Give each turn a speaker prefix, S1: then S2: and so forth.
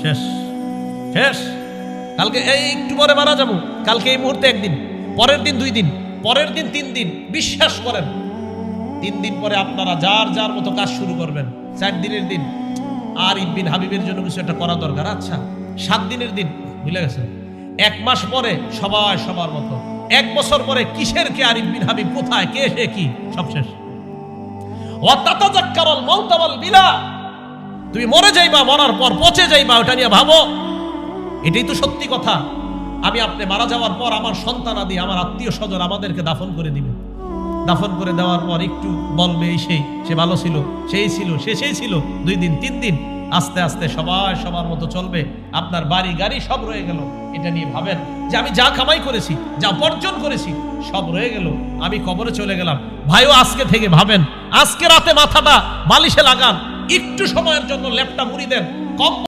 S1: শেষ শেষ। কালকে এই একটু পরে মারা যাবো, কালকে এই মুহূর্তে একদিন, পরের দিন 2 দিন, পরের দিন 3 দিন। বিশ্বাস করেন 3 দিন পরে আপনারা যার যার মতো কাজ শুরু করবেন। 4 দিনের দিন আরিফ বিন হাবিবের জন্য কিছু একটা করা দরকার। আচ্ছা 7 দিনের দিন ভুলে গেছেন। 1 মাস পরে সবাই সবার মতো। 1 বছর পরে কিসের কে আরিফ বিন হাবিব, কোথায় কে সে কি, সব শেষ। ওয়াতাতাযাক্কারুল মাউতা ওয়াল বিলা, তুমি মরে যাইবা, মরার পর পচে যাইবা, ওটা নিয়ে ভাবো। এটাই তো সত্যি কথা। আমি আপনি মারা যাওয়ার পর আমার সন্তানাদি, আমার আত্মীয় স্বজন আমাদেরকে দাফন করে দিবে। দাফন করে দেওয়ার পর একটু বলবে এই সে ভালো ছিল, সেই ছিল, সেই ছিল। 2 দিন 3 দিন, আস্তে আস্তে সবাই সবার মতো চলবে। আপনার বাড়ি গাড়ি সব রয়ে গেল। এটা নিয়ে ভাবেন যে আমি যা কামাই করেছি, যা উপার্জন করেছি, সব রয়ে গেল, আমি কবরে চলে গেলাম। ভাইও আজকে থেকে ভাবেন, আজকে রাতে মাথাটা বালিশে লাগান, একটু সময়ের জন্য লেপটা মুড়ি দেন, কম